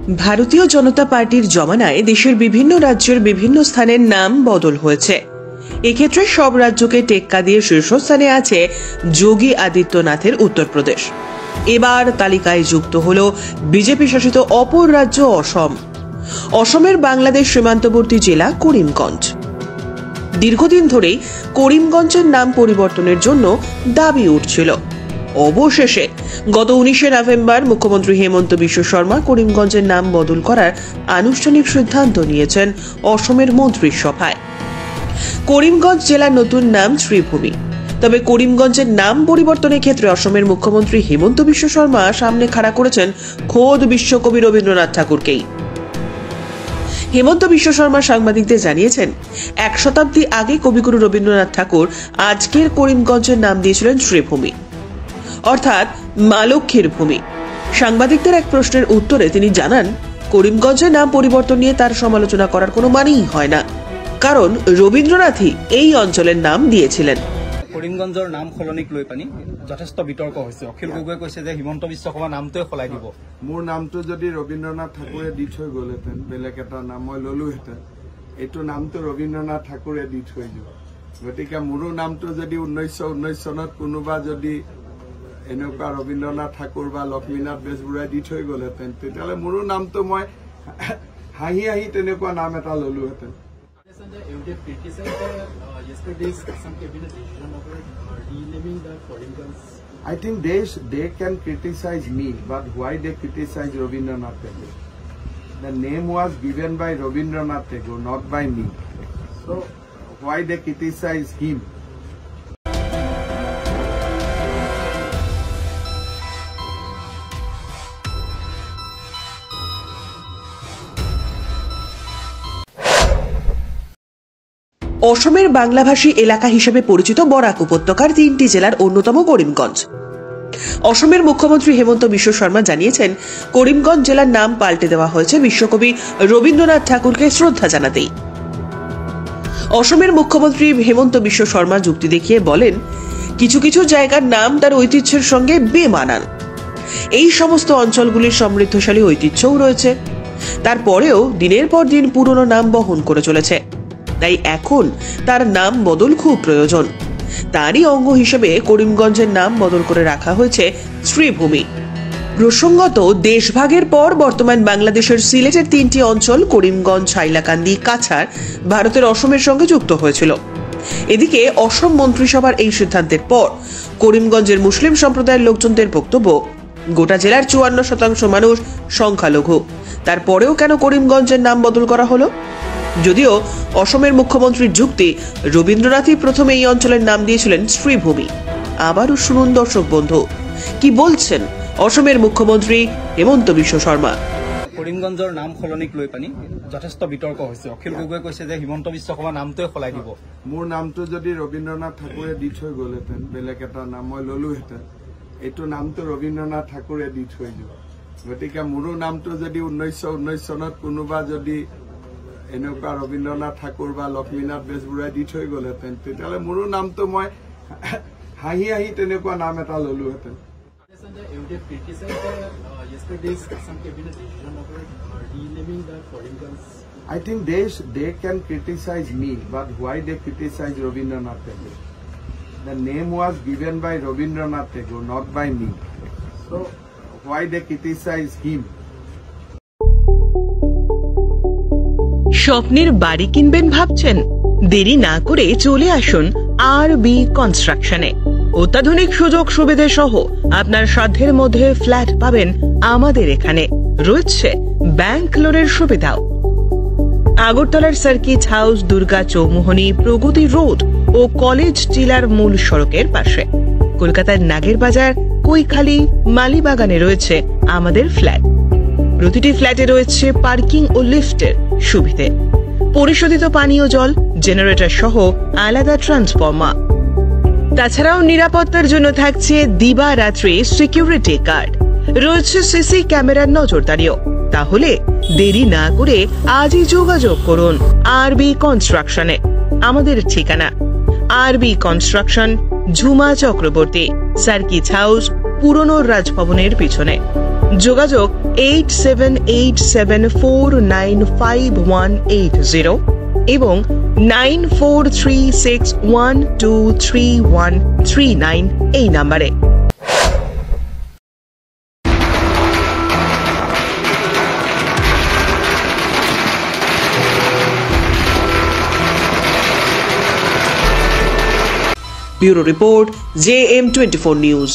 ভারতীয় জনতা পার্টির জমানায় দেশের বিভিন্ন রাজ্যের বিভিন্ন স্থানের নাম বদল হয়েছে। এক্ষেত্রে সব রাজ্যকে টেক্কা দিয়ে শীর্ষস্থানে আছে যোগী আদিত্যনাথের উত্তরপ্রদেশ। এবার তালিকায় যুক্ত হল বিজেপি শাসিত অপর রাজ্য অসম। অসমের বাংলাদেশ সীমান্তবর্তী জেলা করিমগঞ্জ। দীর্ঘদিন ধরেই করিমগঞ্জের নাম পরিবর্তনের জন্য দাবি উঠছিল। অবশেষে গত 19 নভেম্বর মুখ্যমন্ত্রী হেমন্ত বিশ্ব শর্মা করিমগঞ্জের নাম বদল করার আনুষ্ঠানিক সিদ্ধান্ত নিয়েছেন অসমের মন্ত্রিসভায়। করিমগঞ্জ জেলার নতুন নাম শ্রীভূমি। তবে করিমগঞ্জের নাম পরিবর্তনের ক্ষেত্রে অসমের মুখ্যমন্ত্রী হেমন্ত বিশ্ব শর্মা সামনে খাড়া করেছেন খোদ বিশ্বকবি রবীন্দ্রনাথ ঠাকুরকেই। হেমন্ত বিশ্ব শর্মা সাংবাদিকদের জানিয়েছেন, 1 শতাব্দী আগে কবিগুরু রবীন্দ্রনাথ ঠাকুর আজকের করিমগঞ্জের নাম দিয়েছিলেন শ্রীভূমি, অর্থাৎ মা লক্ষ্মীর ভূমি। সাংবাদিকদের এক প্রশ্নের উত্তরে তিনি জানান, করিমগঞ্জের নাম পরিবর্তন নিয়ে তার সমালোচনা করার কোনো মানেই হয় না, কারণ রবীন্দ্রনাথই এই অঞ্চলের নাম দিয়েছিলেন। করিমগঞ্জৰ নাম সলনিক লৈ পানি যথেষ্ট বিতৰ্ক হৈছে। অখিল গগৈয়ে কৈছে যে হিমন্ত বিশ্ব শৰ্মা নামটোৱে সলাই দিব। মোৰ নামটো যদি ৰবীন্দ্ৰনাথ ঠাকুৰে দি থৈ গ'লহেঁতেন, বেলেগ এটা নাম মই ললোহেঁতেন। এইটো নামটো ৰবীন্দ্ৰনাথ ঠাকুৰে দি থৈ দিব। গতিকে মোৰো নামটো যদি 1919 চনত কোনোবা যদি এনেকুৱা ৰবীন্দ্ৰনাথ ঠাকুৰ বা লক্ষ্মীনাথ বেজবৰুৱাই দি থৈ গ'লহেঁতেন, তেতিয়াহ'লে মোৰো নামটো মই হাঁহি হাঁহি তেনেকুৱা নাম এটা ললোহেঁতেন। I think they can criticize me, but why they criticize Rabindranath Tagore? The name was given by Rabindranath Tagore, not by me. So why they criticize him? অসমের বাংলাভাষী এলাকা হিসেবে পরিচিত বরাক উপত্যকার 3টি জেলার অন্যতম করিমগঞ্জ। অসমের মুখ্যমন্ত্রী হেমন্ত বিশ্ব শর্মা জানিয়েছেন, করিমগঞ্জ জেলার নাম পাল্টে দেওয়া হয়েছে বিশ্বকবি রবীন্দ্রনাথ ঠাকুরকে শ্রদ্ধা জানাতেই। অসমের মুখ্যমন্ত্রী হেমন্ত বিশ্ব শর্মা যুক্তি দেখিয়ে বলেন, কিছু কিছু জায়গার নাম তার ঐতিহ্যের সঙ্গে বেমানান। এই সমস্ত অঞ্চলগুলির সমৃদ্ধশালী ঐতিহ্যও রয়েছে, তারপরেও দিনের পর দিন পুরনো নাম বহন করে চলেছে। তাই এখন তার নাম বদল খুব প্রয়োজন। তারই অঙ্গ হিসেবে করিমগঞ্জের নাম বদল করে রাখা হয়েছে শ্রীভূমি। প্রসঙ্গত, দেশভাগের পর বর্তমান বাংলাদেশের সিলেটের 3টি অঞ্চল করিমগঞ্জ, হাইলাকান্দি, কাছাড় ভারতের অসমের সঙ্গে যুক্ত হয়েছিল। এদিকে অসম মন্ত্রিসভার এই সিদ্ধান্তের পর করিমগঞ্জের মুসলিম সম্প্রদায়ের লোকজনদের বক্তব্য, গোটা জেলার 54% মানুষ সংখ্যালঘু, তারপরেও কেন করিমগঞ্জের নাম বদল করা হলো? যদিও অসমের মুখ্যমন্ত্রীর যুক্তি, রবীন্দ্রনাথই প্রথমে এই অঞ্চলের নাম দিয়েছিলেন শ্রীভূমি। আবারও শুনুন দর্শক বন্ধু, কি বলছেন অসমের মুখ্যমন্ত্রী হেমন্ত বিশ্ব শর্মা। করিমগঞ্জৰ নাম সলনিক লৈ পানি যথেষ্ট বিতৰ্ক হৈছে। অখিল গগৈয়ে কৈছে যে হিমন্ত বিশ্ব শৰ্মা নামটোৱে সলাই দিব। মোৰ নামটো যদি ৰবীন্দ্ৰনাথ ঠাকুৰে দি থৈ গ'লহেঁতেন, বেলেগ এটা নাম মই ললোহেঁতেন। এইটো নামটো ৰবীন্দ্ৰনাথ ঠাকুৰে দি থৈ দিব। গতিকে মোৰো নামটো যদি 1919 চনত কোনোবা যদি এনেকুৱা ৰবীন্দ্ৰনাথ ঠাকুৰ বা লক্ষ্মীনাথ বেজবৰুৱাই দি থৈ গ'লহেঁতেন, তেতিয়াহ'লে মোৰো নামটো মই হাঁহি হাঁহি তেনেকুৱা নাম এটা ললোহেঁতেন। I think they can criticize me, but why they criticize Rabindranath Tagore? The name was given by Rabindranath Tagore, not by me. So why they criticize him? স্বপ্নের বাড়ি কিনবেন ভাবছেন? দেরি না করে চলে আসুন RB কনস্ট্রাকশনে। অত্যাধুনিক সুযোগ সুবিধা সহ আপনার সাধ্যের মধ্যে ফ্ল্যাট পাবেন আমাদের এখানে। রয়েছে ব্যাংক লোনের সুবিধাও। আগরতলার সার্কিট হাউস, দুর্গা চৌমুহনী, প্রগতি রোড ও কলেজ টিলার মূল সড়কের পাশে। কলকাতার নাগের বাজার, কৈখালি, মালিবাগানে রয়েছে আমাদের ফ্ল্যাট। প্রতিটি ফ্ল্যাটে রয়েছে পার্কিং ও লিফটের সুবিধে, পরিশোধিত পানীয় জল, জেনারেটর সহ আলাদা ট্রান্সফরমার। তাছাড়াও নিরাপত্তার জন্য থাকছে দিবারাত্রি সিকিউরিটি গার্ড, রয়েছে সিসি ক্যামেরার নজরদারিও। তাহলে দেরি না করে আজই যোগাযোগ করুন RB কনস্ট্রাকশনে। আমাদের ঠিকানা RB construction, Jhuma Chakraborty, circuit house, পুরনো রাজভবনের পিছনে। যোগাযোগ 8787495180 এবং 9436123139 এই নম্বরে। Bureau report JM24 news.